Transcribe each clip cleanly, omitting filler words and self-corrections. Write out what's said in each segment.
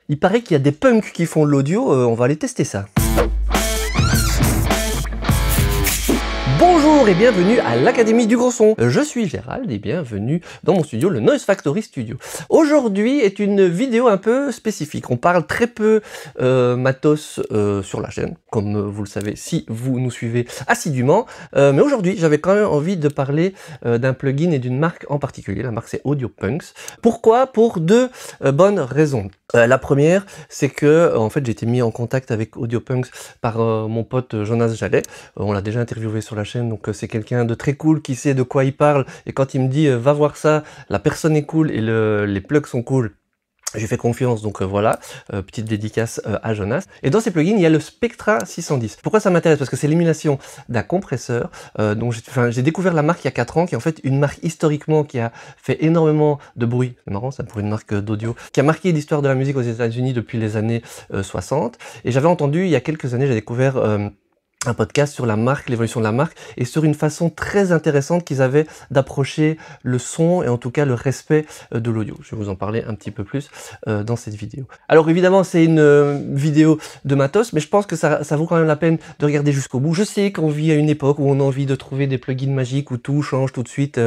Il paraît qu'il y a des punks qui font de l'audio, on va aller tester ça. Bonjour et bienvenue à l'Académie du Gros Son. Je suis Gérald et bienvenue dans mon studio, le Noise Factory Studio. Aujourd'hui est une vidéo un peu spécifique. On parle très peu matos sur la chaîne, comme vous le savez si vous nous suivez assidûment. Mais aujourd'hui, j'avais quand même envie de parler d'un plugin et d'une marque en particulier. La marque c'est AudioPunks. Pourquoi? Pour deux bonnes raisons. La première, c'est que en fait j'ai été mis en contact avec AudioPunks par mon pote Jonas Jallet. On l'a déjà interviewé sur la chaîne, donc c'est quelqu'un de très cool qui sait de quoi il parle. Et quand il me dit va voir ça, la personne est cool et les plugs sont cool, j'ai fait confiance, donc voilà, petite dédicace à Jonas. Et dans ces plugins, il y a le Spectra 610. Pourquoi ça m'intéresse? Parce que c'est l'émulation d'un compresseur. Donc j'ai découvert la marque il y a 4 ans, qui est en fait une marque historiquement qui a fait énormément de bruit. C'est marrant ça pour une marque d'audio, qui a marqué l'histoire de la musique aux États-Unis depuis les années 60. Et j'avais entendu il y a quelques années, j'ai découvert un podcast sur la marque, l'évolution de la marque, et sur une façon très intéressante qu'ils avaient d'approcher le son et en tout cas le respect de l'audio. Je vais vous en parler un petit peu plus dans cette vidéo. Alors évidemment c'est une vidéo de matos, mais je pense que ça vaut quand même la peine de regarder jusqu'au bout. Je sais qu'on vit à une époque où on a envie de trouver des plugins magiques où tout change tout de suite.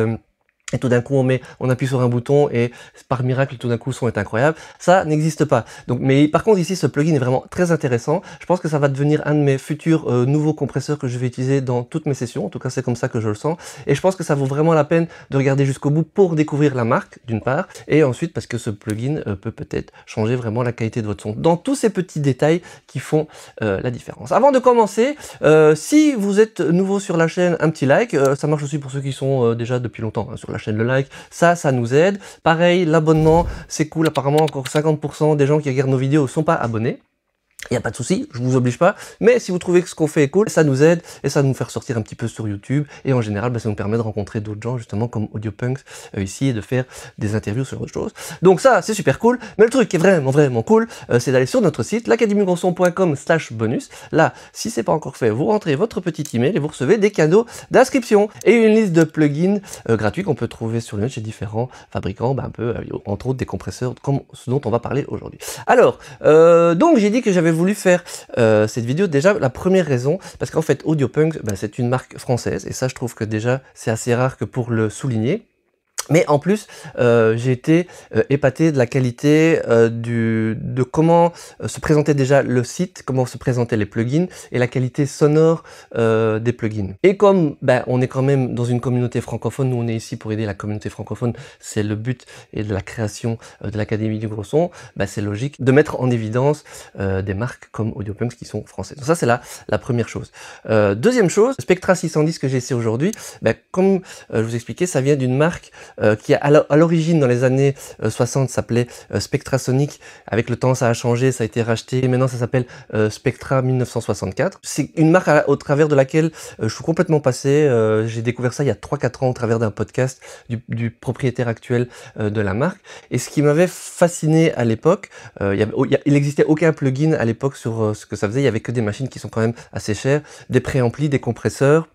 Et tout d'un coup on appuie sur un bouton et par miracle tout d'un coup le son est incroyable. Ça n'existe pas. Donc, mais par contre ici ce plugin est vraiment très intéressant. Je pense que ça va devenir un de mes futurs nouveaux compresseurs que je vais utiliser dans toutes mes sessions. En tout cas c'est comme ça que je le sens. Et je pense que ça vaut vraiment la peine de regarder jusqu'au bout pour découvrir la marque d'une part. Et ensuite parce que ce plugin peut peut-être changer vraiment la qualité de votre son. Dans tous ces petits détails qui font la différence. Avant de commencer, si vous êtes nouveau sur la chaîne, un petit like. Ça marche aussi pour ceux qui sont déjà depuis longtemps sur la chaîne, le like, ça nous aide. Pareil, l'abonnement, c'est cool, apparemment encore 50% des gens qui regardent nos vidéos ne sont pas abonnés. Il n'y a pas de souci, je vous oblige pas, mais si vous trouvez que ce qu'on fait est cool, ça nous aide et ça nous fait ressortir un petit peu sur YouTube et en général ça nous permet de rencontrer d'autres gens justement comme AudioPunks ici et de faire des interviews sur autre chose. Donc ça c'est super cool, mais le truc qui est vraiment cool, c'est d'aller sur notre site l'academiegrosson.com/bonus. Là, si c'est pas encore fait, vous rentrez votre petit email et vous recevez des cadeaux d'inscription et une liste de plugins gratuits qu'on peut trouver sur le net chez différents fabricants, un peu entre autres des compresseurs comme ce dont on va parler aujourd'hui. Alors, donc j'ai dit que j'avais voulu faire cette vidéo, déjà la première raison, parce qu'en fait AudioPunks, c'est une marque française, et ça je trouve que déjà c'est assez rare que pour le souligner. Mais en plus, j'ai été épaté de la qualité de comment se présentait déjà le site, comment se présentaient les plugins et la qualité sonore des plugins. Et comme on est quand même dans une communauté francophone, nous on est ici pour aider la communauté francophone, c'est le but et de la création de l'Académie du Gros Son, c'est logique de mettre en évidence des marques comme AudioPunks qui sont françaises. Donc ça c'est la première chose. Deuxième chose, Spectra 610 que j'ai ici aujourd'hui, comme je vous expliquais, ça vient d'une marque qui à l'origine dans les années 60 s'appelait Spectrasonic. Avec le temps ça a changé, ça a été racheté et maintenant ça s'appelle Spectra 1964. C'est une marque au travers de laquelle je suis complètement passé. J'ai découvert ça il y a 3-4 ans au travers d'un podcast du propriétaire actuel de la marque. Et ce qui m'avait fasciné à l'époque, il n'existait aucun plugin à l'époque sur ce que ça faisait. Il y avait que des machines qui sont quand même assez chères, des préamplis, des compresseurs,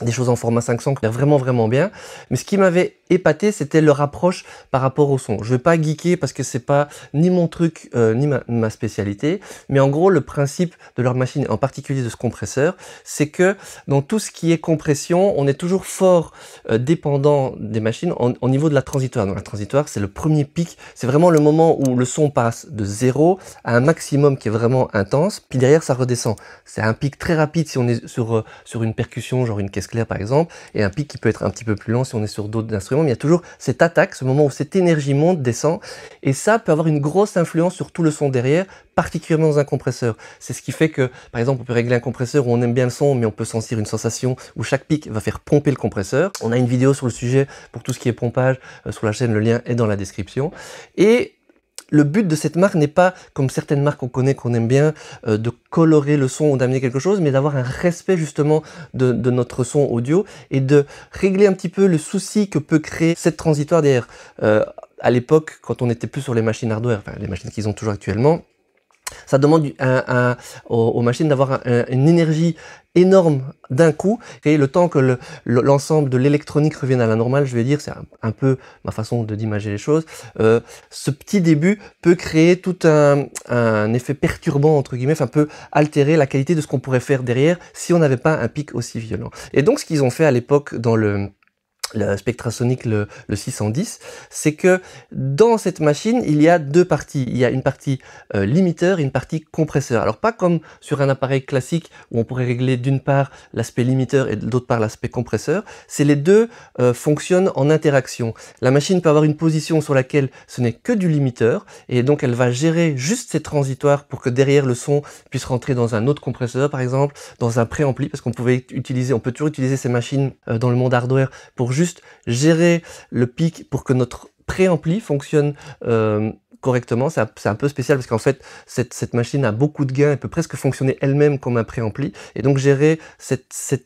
des choses en format 500 qui est vraiment bien, mais ce qui m'avait épaté c'était leur approche par rapport au son. Je vais pas geeker parce que c'est pas ni mon truc ni ma spécialité, mais en gros le principe de leur machine, en particulier de ce compresseur, c'est que dans tout ce qui est compression, on est toujours fort dépendant des machines au niveau de la transitoire. Donc la transitoire c'est le premier pic, c'est vraiment le moment où le son passe de 0 à un maximum qui est vraiment intense, puis derrière ça redescend. C'est un pic très rapide si on est sur une percussion, genre une caisse claire par exemple, et un pic qui peut être un petit peu plus lent si on est sur d'autres instruments, mais il y a toujours cette attaque, ce moment où cette énergie monte, descend, et ça peut avoir une grosse influence sur tout le son derrière, particulièrement dans un compresseur. C'est ce qui fait que, par exemple, on peut régler un compresseur où on aime bien le son, mais on peut sentir une sensation où chaque pic va faire pomper le compresseur. On a une vidéo sur le sujet pour tout ce qui est pompage sur la chaîne, le lien est dans la description. Et le but de cette marque n'est pas, comme certaines marques qu'on connaît, qu'on aime bien, de colorer le son ou d'amener quelque chose, mais d'avoir un respect justement de notre son audio et de régler un petit peu le souci que peut créer cette transitoire derrière. À l'époque, quand on n'était plus sur les machines hardware, enfin les machines qu'ils ont toujours actuellement, Ça demande aux machines d'avoir une énergie énorme d'un coup, et le temps que l'ensemble de l'électronique revienne à la normale, je vais dire, c'est un peu ma façon d'imager les choses, ce petit début peut créer tout un effet perturbant, entre guillemets, enfin peut altérer la qualité de ce qu'on pourrait faire derrière si on n'avait pas un pic aussi violent. Et donc ce qu'ils ont fait à l'époque dans le Spectrasonic, le 610, c'est que dans cette machine, il y a deux parties. Il y a une partie limiteur et une partie compresseur. Alors pas comme sur un appareil classique où on pourrait régler d'une part l'aspect limiteur et d'autre part l'aspect compresseur. C'est les deux fonctionnent en interaction. La machine peut avoir une position sur laquelle ce n'est que du limiteur et donc elle va gérer juste ces transitoires pour que derrière le son puisse rentrer dans un autre compresseur, par exemple, dans un préampli, parce qu'on peut toujours utiliser ces machines dans le monde hardware pour juste gérer le pic pour que notre préampli fonctionne correctement. C'est un peu spécial parce qu'en fait cette machine a beaucoup de gains, elle peut presque fonctionner elle-même comme un préampli, et donc gérer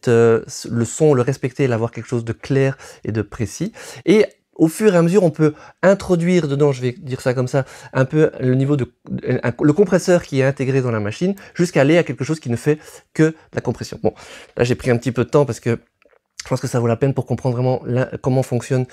le son, le respecter, l'avoir quelque chose de clair et de précis. Et au fur et à mesure, on peut introduire dedans, je vais dire ça comme ça, un peu le niveau le compresseur qui est intégré dans la machine, jusqu'à aller à quelque chose qui ne fait que de la compression. Bon, là j'ai pris un petit peu de temps parce que je pense que ça vaut la peine pour comprendre vraiment comment fonctionne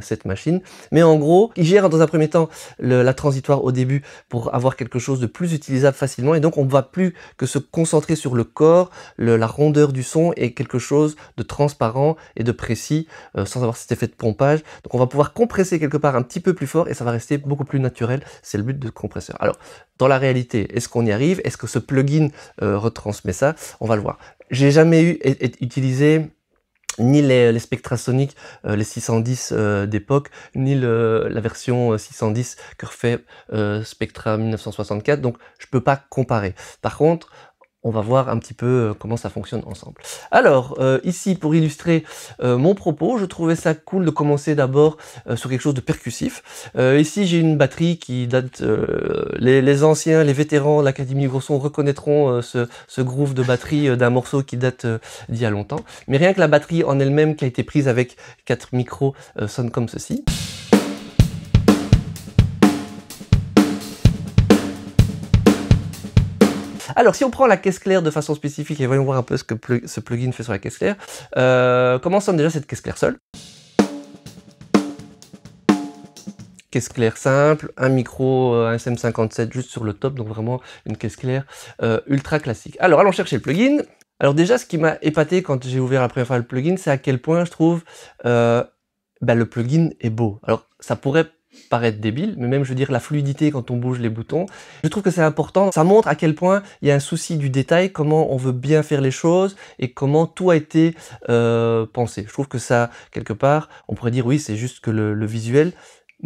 cette machine. Mais en gros, il gère dans un premier temps la transitoire au début pour avoir quelque chose de plus utilisable facilement. Et donc, on ne va plus que se concentrer sur le corps, la rondeur du son et quelque chose de transparent et de précis sans avoir cet effet de pompage. Donc, on va pouvoir compresser quelque part un petit peu plus fort et ça va rester beaucoup plus naturel. C'est le but de compresseur. Alors, dans la réalité, est-ce qu'on y arrive? Est-ce que ce plugin retransmet ça? On va le voir. J'ai jamais utilisé ni les Spectrasonic, les 610 d'époque, ni la version 610 que refait Spectra 1964, donc je peux pas comparer. Par contre, on va voir un petit peu comment ça fonctionne ensemble. Alors, ici, pour illustrer mon propos, je trouvais ça cool de commencer d'abord sur quelque chose de percussif. Ici, j'ai une batterie qui date... les anciens, les vétérans de l'Académie du Gros Son reconnaîtront ce groove de batterie d'un morceau qui date d'il y a longtemps. Mais rien que la batterie en elle-même, qui a été prise avec 4 micros, sonne comme ceci. Alors, si on prend la caisse claire de façon spécifique, et voyons voir un peu ce que ce plugin fait sur la caisse claire, comment sonne déjà cette caisse claire seule? Caisse claire simple, un micro, un SM57 juste sur le top, donc vraiment une caisse claire ultra classique. Alors, allons chercher le plugin. Alors déjà, ce qui m'a épaté quand j'ai ouvert la première fois le plugin, c'est à quel point je trouve le plugin est beau. Alors, ça pourrait paraître débile, mais même, je veux dire, la fluidité quand on bouge les boutons, je trouve que c'est important. Ça montre à quel point il y a un souci du détail, comment on veut bien faire les choses et comment tout a été pensé. Je trouve que ça, quelque part, on pourrait dire oui, c'est juste que le visuel,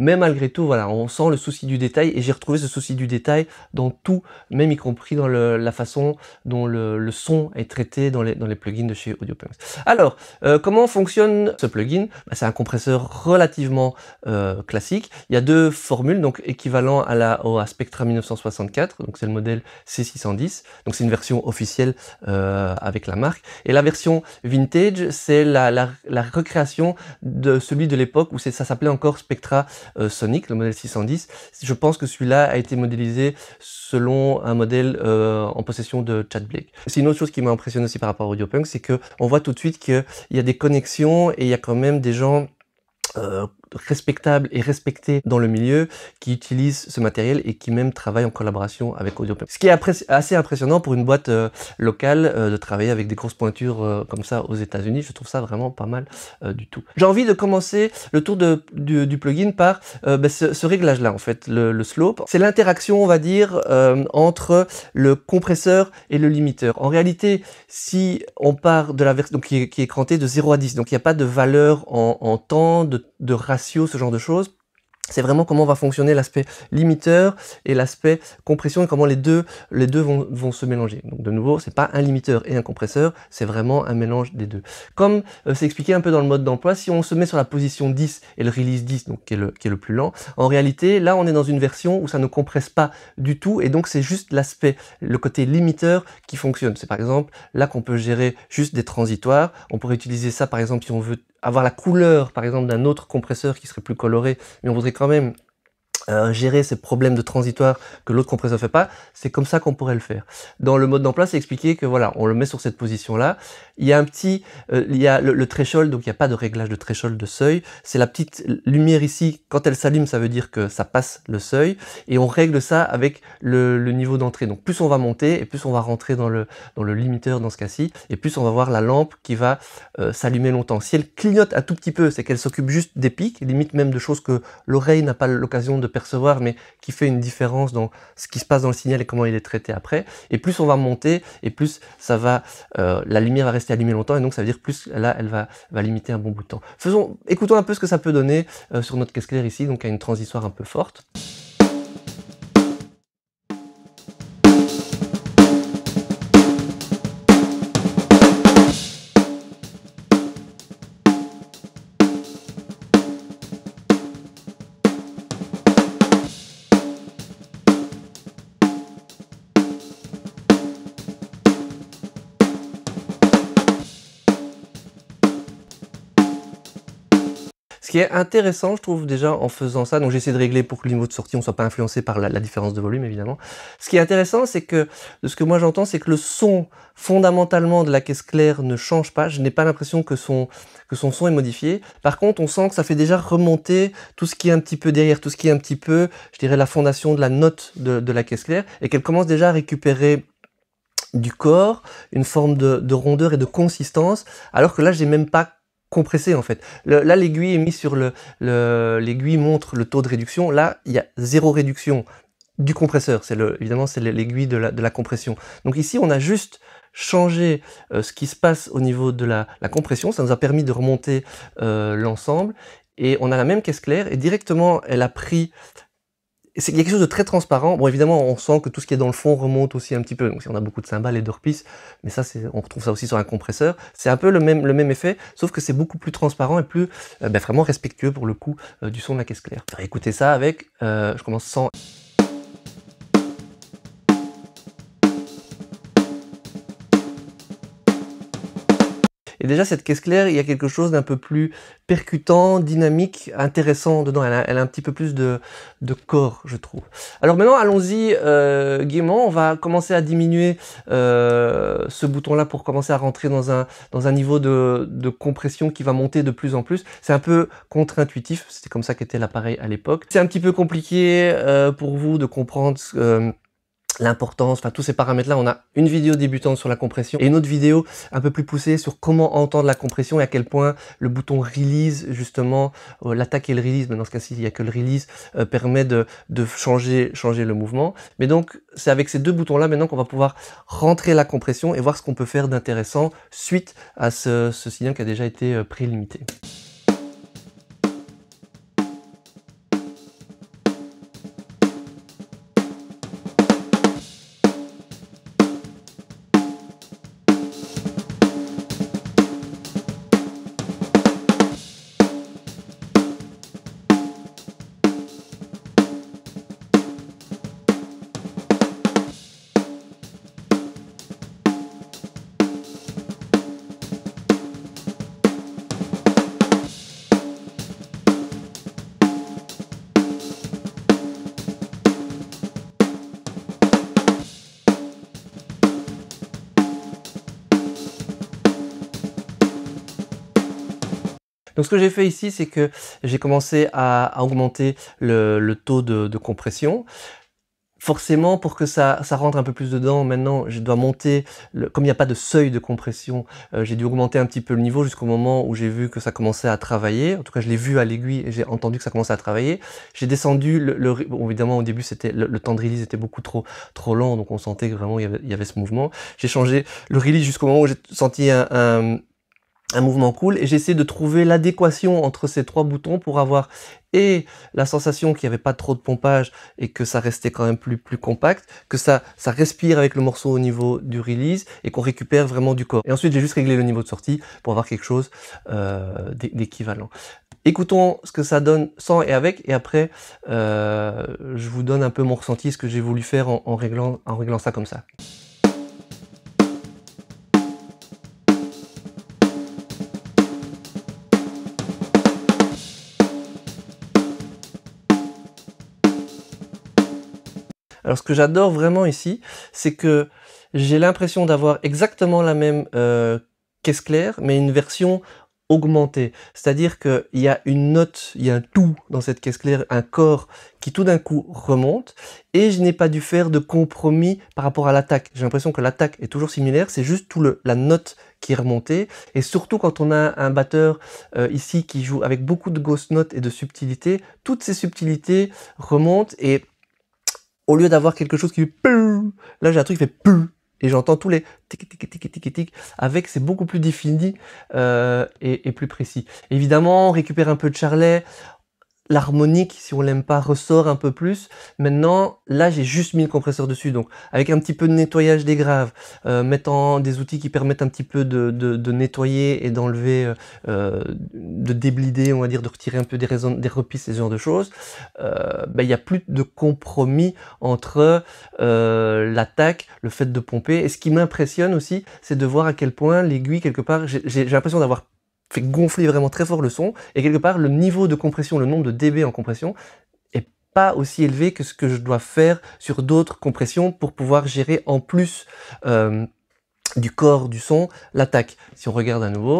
mais malgré tout, voilà, on sent le souci du détail, et j'ai retrouvé ce souci du détail dans tout, même y compris dans la façon dont le son est traité dans les plugins de chez AudioPunks. Alors, comment fonctionne ce plugin? C'est un compresseur relativement classique. Il y a deux formules, donc équivalent à Spectra 1964, donc c'est le modèle C610, donc c'est une version officielle avec la marque, et la version vintage, c'est la recréation de celui de l'époque où ça s'appelait encore Spectra Sonic, le modèle 610. Je pense que celui-là a été modélisé selon un modèle en possession de Chad Blake. C'est une autre chose qui m'a impressionné aussi par rapport à AudioPunk, c'est que on voit tout de suite qu'il y a des connexions et il y a quand même des gens respectables et respectés dans le milieu qui utilisent ce matériel et qui même travaillent en collaboration avec AudioPunk. Ce qui est assez impressionnant pour une boîte locale de travailler avec des grosses pointures comme ça aux États-Unis. Je trouve ça vraiment pas mal du tout. J'ai envie de commencer le tour du plugin par ce réglage-là, en fait, le slope. C'est l'interaction, on va dire, entre le compresseur et le limiteur. En réalité, si on part de la version qui est crantée de 0 à 10, donc il n'y a pas de valeur en temps, de ratio, ce genre de choses. C'est vraiment comment va fonctionner l'aspect limiteur et l'aspect compression et comment les deux vont se mélanger. Donc de nouveau, c'est pas un limiteur et un compresseur, c'est vraiment un mélange des deux. Comme c'est expliqué un peu dans le mode d'emploi, si on se met sur la position 10 et le release 10, donc qui est le plus lent, en réalité, là on est dans une version où ça ne compresse pas du tout et donc c'est juste le côté limiteur qui fonctionne. C'est par exemple là qu'on peut gérer juste des transitoires. On pourrait utiliser ça par exemple si on veut avoir la couleur par exemple d'un autre compresseur qui serait plus coloré, mais on voudrait quand même gérer ces problèmes de transitoire que l'autre compresseur fait pas, c'est comme ça qu'on pourrait le faire. Dans le mode d'emploi, c'est expliqué que voilà, on le met sur cette position-là. Il y a un petit, il y a le threshold, donc il n'y a pas de réglage de threshold de seuil. C'est la petite lumière ici, quand elle s'allume, ça veut dire que ça passe le seuil. Et on règle ça avec le niveau d'entrée. Donc plus on va monter, et plus on va rentrer dans le limiteur dans ce cas-ci, et plus on va voir la lampe qui va s'allumer longtemps. Si elle clignote un tout petit peu, c'est qu'elle s'occupe juste des pics, limite même de choses que l'oreille n'a pas l'occasion de percevoir, mais qui fait une différence dans ce qui se passe dans le signal et comment il est traité après. Et plus on va monter, et plus ça va, la lumière va rester allumée longtemps, et donc ça veut dire plus là, elle va limiter un bon bout de temps. Écoutons un peu ce que ça peut donner sur notre caisse claire ici, donc à une transistoire un peu forte. Ce qui est intéressant, je trouve, déjà, en faisant ça, donc j'ai essayé de régler pour que le niveau de sortie ne soit pas influencé par la différence de volume, évidemment. Ce qui est intéressant, c'est que, de ce que moi j'entends, c'est que le son, fondamentalement, de la caisse claire ne change pas. Je n'ai pas l'impression que son son est modifié. Par contre, on sent que ça fait déjà remonter tout ce qui est un petit peu derrière, tout ce qui est un petit peu, je dirais, la fondation de la note de la caisse claire, et qu'elle commence déjà à récupérer du corps, une forme de rondeur et de consistance, alors que là, j'ai même pas compressé en fait. Là, l'aiguille est mise sur l'aiguille montre le taux de réduction. Là, il y a 0 réduction du compresseur. Évidemment, c'est l'aiguille de la compression. Donc ici, on a juste changé ce qui se passe au niveau de la compression. Ça nous a permis de remonter l'ensemble. Et on a la même caisse claire. Et directement, elle a pris... Il y a quelque chose de très transparent. Bon, évidemment, on sent que tout ce qui est dans le fond remonte aussi un petit peu. Donc, si on a beaucoup de cymbales et d'orpistes, mais ça, on retrouve ça aussi sur un compresseur. C'est un peu le même effet, sauf que c'est beaucoup plus transparent et plus vraiment respectueux pour le coup du son de la caisse claire. On va écouter ça avec, je commence sans... Et déjà, cette caisse claire, il y a quelque chose d'un peu plus percutant, dynamique, intéressant dedans. Elle a un petit peu plus de corps, je trouve. Alors maintenant, allons-y gaiement. On va commencer à diminuer ce bouton-là pour commencer à rentrer dans un niveau de compression qui va monter de plus en plus. C'est un peu contre-intuitif. C'était comme ça qu'était l'appareil à l'époque. C'est un petit peu compliqué pour vous de comprendre l'importance, enfin tous ces paramètres-là. On a une vidéo débutante sur la compression et une autre vidéo un peu plus poussée sur comment entendre la compression et à quel point le bouton release, justement, l'attaque et le release, mais dans ce cas-ci, il n'y a que le release, permet de changer le mouvement. Mais donc, c'est avec ces deux boutons-là maintenant qu'on va pouvoir rentrer la compression et voir ce qu'on peut faire d'intéressant suite à ce signal qui a déjà été prélimité. Donc ce que j'ai fait ici, c'est que j'ai commencé à augmenter le taux de compression. Forcément, pour que ça rentre un peu plus dedans, maintenant, je dois monter, comme il n'y a pas de seuil de compression, j'ai dû augmenter un petit peu le niveau jusqu'au moment où j'ai vu que ça commençait à travailler. En tout cas, je l'ai vu à l'aiguille et j'ai entendu que ça commençait à travailler. J'ai descendu, bon, évidemment, au début, le temps de release était beaucoup trop lent, donc on sentait que vraiment il y avait ce mouvement. J'ai changé le release jusqu'au moment où j'ai senti un mouvement cool, et j'ai essayé de trouver l'adéquation entre ces trois boutons pour avoir et la sensation qu'il n'y avait pas trop de pompage et que ça restait quand même plus compact, que ça respire avec le morceau au niveau du release et qu'on récupère vraiment du corps. Et ensuite j'ai juste réglé le niveau de sortie pour avoir quelque chose d'équivalent. Écoutons ce que ça donne sans et avec, et après je vous donne un peu mon ressenti, ce que j'ai voulu faire en réglant ça comme ça. Alors ce que j'adore vraiment ici, c'est que j'ai l'impression d'avoir exactement la même caisse claire, mais une version augmentée. C'est-à-dire qu'il y a une note, il y a un tout dans cette caisse claire, un corps qui tout d'un coup remonte, et je n'ai pas dû faire de compromis par rapport à l'attaque. J'ai l'impression que l'attaque est toujours similaire, c'est juste la note qui est remontée, et surtout quand on a un batteur ici qui joue avec beaucoup de ghost notes et de subtilité, toutes ces subtilités remontent, et au lieu d'avoir quelque chose qui fait pou, là j'ai un truc qui fait pou, et j'entends tous les tic tic tic tic tic, avec c'est beaucoup plus défini et plus précis. Évidemment, on récupère un peu de charlet. L'harmonique, si on l'aime pas, ressort un peu plus. Maintenant, là, j'ai juste mis le compresseur dessus, donc avec un petit peu de nettoyage des graves, mettant des outils qui permettent un petit peu de nettoyer et d'enlever, de déblider, on va dire, de retirer un peu des repisses, ce genre de choses. Il n'y a plus de compromis entre l'attaque, le fait de pomper. Et ce qui m'impressionne aussi, c'est de voir à quel point l'aiguille, quelque part, j'ai l'impression d'avoir fait gonfler vraiment très fort le son, et quelque part le niveau de compression, le nombre de dB en compression est pas aussi élevé que ce que je dois faire sur d'autres compressions pour pouvoir gérer en plus du corps du son l'attaque. Si on regarde à nouveau,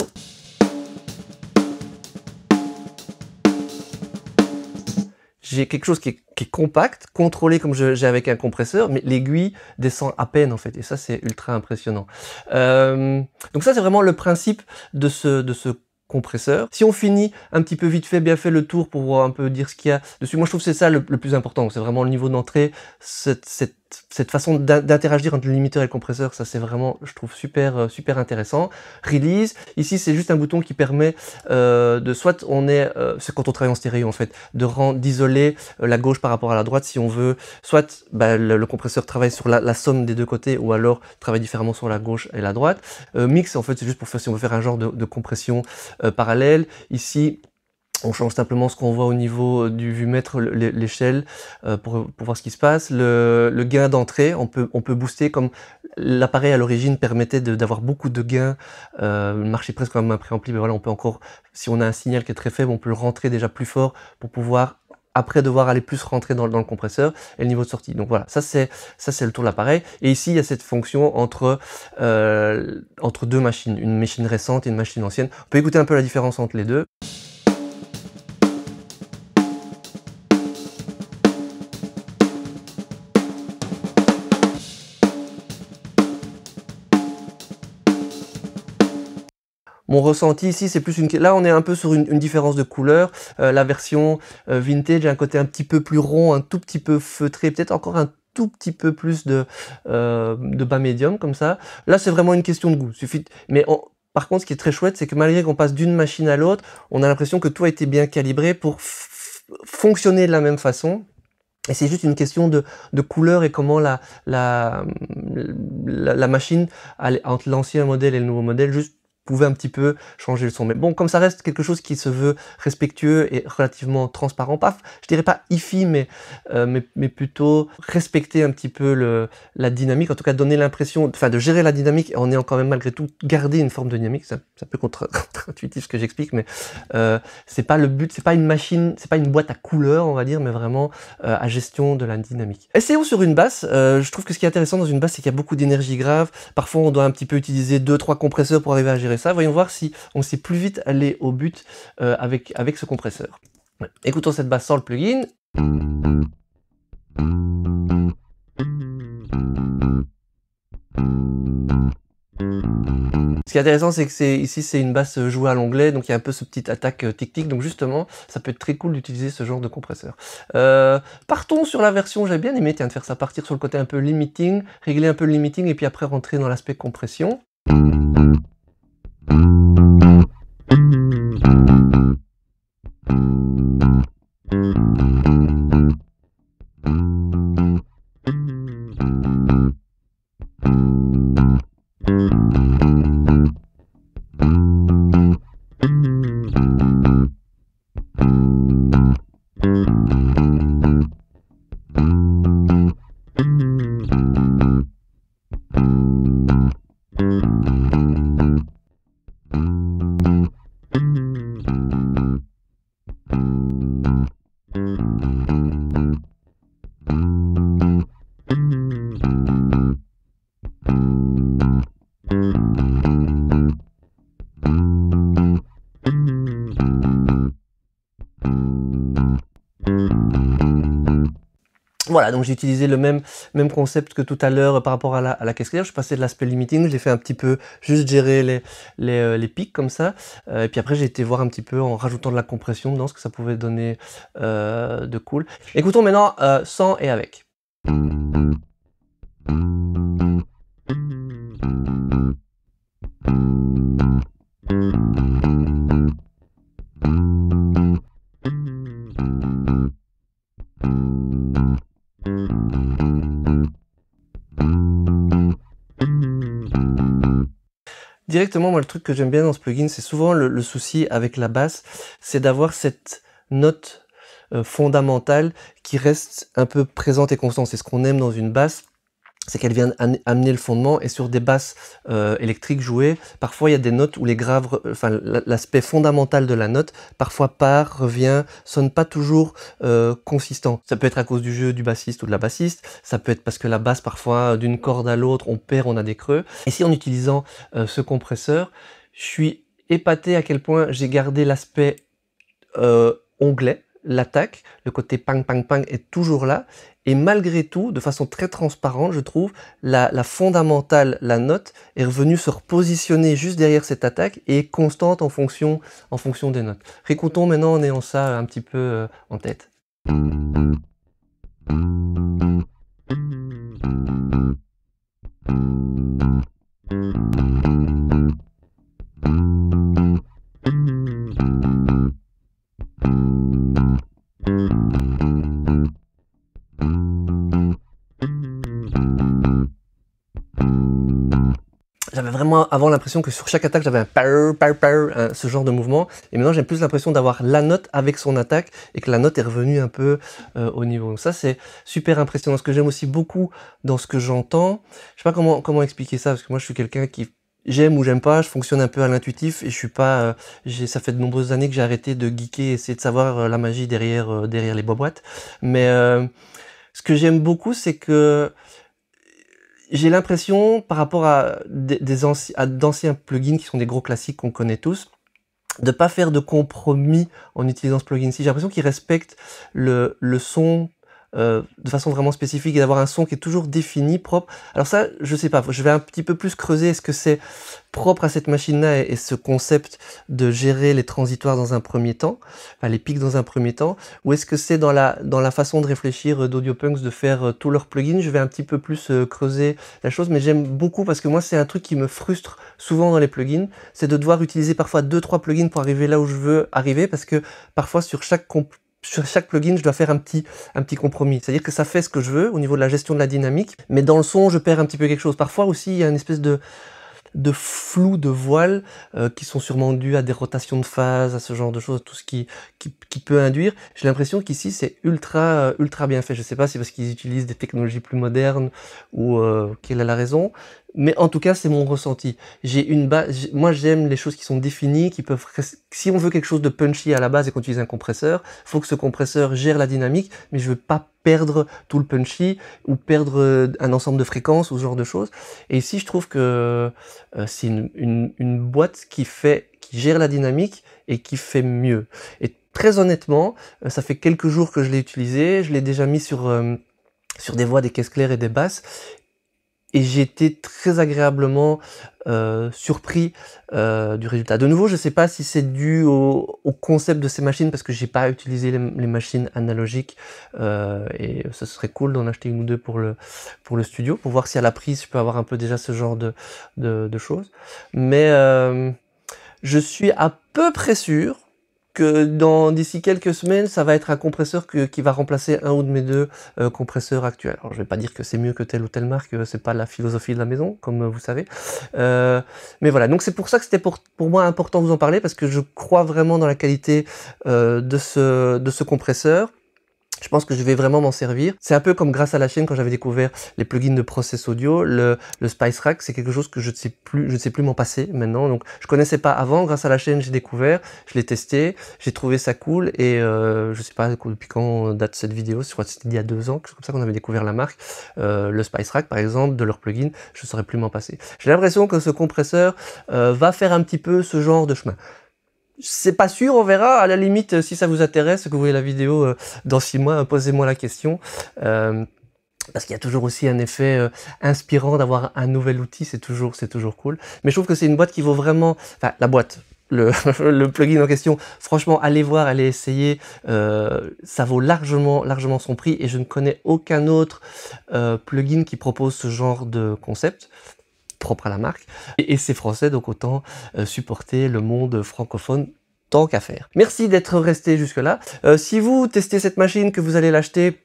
j'ai quelque chose qui est compact, contrôlé comme j'ai avec un compresseur, mais l'aiguille descend à peine en fait, et ça c'est ultra impressionnant. Donc ça c'est vraiment le principe de ce compresseur. Si on finit un petit peu vite fait, bien fait le tour pour voir un peu dire ce qu'il y a dessus, moi je trouve que c'est ça le plus important, c'est vraiment le niveau d'entrée, cette façon d'interagir entre le limiteur et le compresseur, ça c'est vraiment, je trouve, super intéressant. Release, ici c'est juste un bouton qui permet de, soit on est, c'est quand on travaille en stéréo en fait, d'isoler la gauche par rapport à la droite si on veut, soit le compresseur travaille sur la somme des deux côtés, ou alors travaille différemment sur la gauche et la droite. Mix en fait c'est juste pour faire, si on veut faire un genre de compression parallèle. Ici on change simplement ce qu'on voit au niveau du vumètre, l'échelle, pour voir ce qui se passe. Le gain d'entrée, on peut booster, comme l'appareil à l'origine permettait d'avoir beaucoup de gains, marcher presque comme un préampli, mais voilà, on peut encore, si on a un signal qui est très faible, on peut le rentrer déjà plus fort pour pouvoir après devoir aller plus rentrer dans le compresseur, et le niveau de sortie. Donc voilà, ça c'est le tour de l'appareil. Et ici il y a cette fonction entre deux machines, une machine récente et une machine ancienne. On peut écouter un peu la différence entre les deux. Mon ressenti ici, c'est plus là on est un peu sur une différence de couleur. La version vintage a un côté un petit peu plus rond, un tout petit peu feutré, peut-être encore un tout petit peu plus de bas médium comme ça. Là c'est vraiment une question de goût. Par contre, ce qui est très chouette, c'est que malgré qu'on passe d'une machine à l'autre, on a l'impression que tout a été bien calibré pour fonctionner de la même façon. Et c'est juste une question de couleur et comment la machine, entre l'ancien modèle et le nouveau modèle, juste pouvait un petit peu changer le son. Mais bon, comme ça reste quelque chose qui se veut respectueux et relativement transparent, pas, je dirais pas hi-fi, mais plutôt respecter un petit peu la dynamique, en tout cas donner l'impression, enfin de gérer la dynamique en ayant quand même malgré tout garder une forme de dynamique. C'est un peu contre-intuitif ce que j'explique, mais c'est pas le but, c'est pas une machine, c'est pas une boîte à couleurs, on va dire, mais vraiment à gestion de la dynamique. Essayons sur une basse. Je trouve que ce qui est intéressant dans une basse, c'est qu'il y a beaucoup d'énergie grave. Parfois on doit un petit peu utiliser 2-3 compresseurs pour arriver à gérer ça. Voyons voir si on sait plus vite aller au but avec ce compresseur. Ouais. Écoutons cette basse sans le plugin. Ce qui est intéressant, c'est que ici c'est une basse jouée à l'onglet, donc il y a un peu ce petit attaque tic-tic, donc justement ça peut être très cool d'utiliser ce genre de compresseur. Partons sur la version, j'ai bien aimé, tiens, de faire ça partir sur le côté un peu limiting, régler un peu le limiting et puis après rentrer dans l'aspect compression. Voilà, donc j'ai utilisé le même concept que tout à l'heure par rapport à la caisse claire. Je suis passé de l'aspect limiting, j'ai fait un petit peu juste gérer les pics comme ça. Et puis après j'ai été voir un petit peu en rajoutant de la compression dans ce que ça pouvait donner de cool. Écoutons maintenant sans et avec. Directement, moi, le truc que j'aime bien dans ce plugin, c'est souvent le souci avec la basse, c'est d'avoir cette note fondamentale qui reste un peu présente et constante. C'est ce qu'on aime dans une basse, c'est qu'elle vient amener le fondement, et sur des basses électriques jouées, parfois il y a des notes où les graves, enfin l'aspect fondamental de la note, parfois part, revient, sonne pas toujours consistant. Ça peut être à cause du jeu du bassiste ou de la bassiste, ça peut être parce que la basse, parfois, d'une corde à l'autre, on perd, on a des creux. Ici, en utilisant ce compresseur, je suis épaté à quel point j'ai gardé l'aspect onglet, l'attaque, le côté pang pang pang est toujours là, et malgré tout, de façon très transparente, je trouve, la fondamentale, la note, est revenue se repositionner juste derrière cette attaque et est constante en fonction des notes. Récoutons maintenant en ayant ça un petit peu en tête. J'avais vraiment avant l'impression que sur chaque attaque j'avais un power, power, power, ce genre de mouvement, et maintenant j'ai plus l'impression d'avoir la note avec son attaque et que la note est revenue un peu au niveau. Donc ça c'est super impressionnant. Ce que j'aime aussi beaucoup dans ce que j'entends, je sais pas comment expliquer ça, parce que moi je suis quelqu'un qui j'aime ou j'aime pas, je fonctionne un peu à l'intuitif et je suis pas, ça fait de nombreuses années que j'ai arrêté de geeker et essayer de savoir la magie derrière les boîtes. Mais ce que j'aime beaucoup, c'est que j'ai l'impression, par rapport à d'anciens plugins qui sont des gros classiques qu'on connaît tous, de pas faire de compromis en utilisant ce plugin-ci. J'ai l'impression qu'il respecte le son de façon vraiment spécifique et d'avoir un son qui est toujours défini, propre. Alors ça, je sais pas, je vais un petit peu plus creuser, est-ce que c'est propre à cette machine-là et ce concept de gérer les transitoires dans un premier temps, enfin les pics dans un premier temps, ou est-ce que c'est dans la façon de réfléchir d'AudioPunks de faire tous leurs plugins? Je vais un petit peu plus creuser la chose, mais j'aime beaucoup parce que moi c'est un truc qui me frustre souvent dans les plugins, c'est de devoir utiliser parfois 2-3 plugins pour arriver là où je veux arriver, parce que parfois sur chaque plugin, je dois faire un petit compromis. C'est-à-dire que ça fait ce que je veux au niveau de la gestion de la dynamique, mais dans le son, je perds un petit peu quelque chose. Parfois aussi, il y a une espèce de flou de voile qui sont sûrement dus à des rotations de phase, à ce genre de choses, tout ce qui peut induire. J'ai l'impression qu'ici c'est ultra bien fait. Je sais pas si parce qu'ils utilisent des technologies plus modernes ou quelle est la raison, mais en tout cas c'est mon ressenti. J'ai une base, moi j'aime les choses qui sont définies, qui peuvent, si on veut quelque chose de punchy à la base et qu'on utilise un compresseur, faut que ce compresseur gère la dynamique, mais je veux pas perdre tout le punchy ou perdre un ensemble de fréquences ou ce genre de choses. Et ici je trouve que c'est une boîte qui gère la dynamique et qui fait mieux. Et très honnêtement, ça fait quelques jours que je l'ai utilisé, je l'ai déjà mis sur des voix, des caisses claires et des basses, et j'ai été très agréablement surpris du résultat. De nouveau, je ne sais pas si c'est dû au concept de ces machines, parce que j'ai pas utilisé les machines analogiques, et ce serait cool d'en acheter une ou deux pour le studio, pour voir si à la prise je peux avoir un peu déjà ce genre de choses. Mais je suis à peu près sûr que d'ici quelques semaines, ça va être un compresseur qui va remplacer un ou de mes deux compresseurs actuels. Alors je vais pas dire que c'est mieux que telle ou telle marque, c'est pas la philosophie de la maison, comme vous savez. Mais voilà, donc c'est pour ça que c'était pour moi important de vous en parler, parce que je crois vraiment dans la qualité de ce compresseur. Je pense que je vais vraiment m'en servir. C'est un peu comme grâce à la chaîne quand j'avais découvert les plugins de Process Audio, le Spice Rack, c'est quelque chose que je ne sais plus m'en passer maintenant. Donc je connaissais pas avant, grâce à la chaîne j'ai découvert, je l'ai testé, j'ai trouvé ça cool, et je sais pas depuis quand date cette vidéo, je crois que c'était il y a 2 ans, c'est comme ça qu'on avait découvert la marque. Le Spice Rack par exemple, de leur plugin, je ne saurais plus m'en passer. J'ai l'impression que ce compresseur va faire un petit peu ce genre de chemin. C'est pas sûr, on verra. À la limite, si ça vous intéresse, que vous voyez la vidéo dans 6 mois, posez-moi la question. parce qu'il y a toujours aussi un effet inspirant d'avoir un nouvel outil, c'est toujours cool. Mais je trouve que c'est une boîte qui vaut vraiment, enfin la boîte, le, le plugin en question, franchement allez voir, allez essayer, ça vaut largement son prix et je ne connais aucun autre plugin qui propose ce genre de concept propre à la marque. Et c'est français, donc autant supporter le monde francophone tant qu'à faire. Merci d'être resté jusque là. Si vous testez cette machine, que vous allez l'acheter,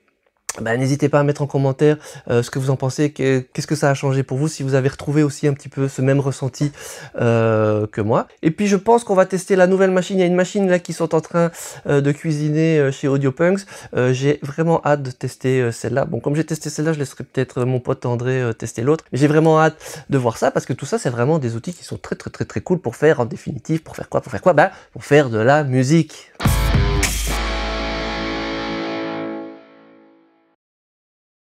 bah, n'hésitez pas à mettre en commentaire ce que vous en pensez, qu'est-ce que ça a changé pour vous, si vous avez retrouvé aussi un petit peu ce même ressenti que moi. Et puis je pense qu'on va tester la nouvelle machine. Il y a une machine là qui sont en train de cuisiner chez Audiopunks. J'ai vraiment hâte de tester celle-là. Bon, comme j'ai testé celle-là, je laisserai peut-être mon pote André tester l'autre. Mais j'ai vraiment hâte de voir ça parce que tout ça, c'est vraiment des outils qui sont très cool pour faire en définitive. Pour faire quoi? Bah, pour faire de la musique.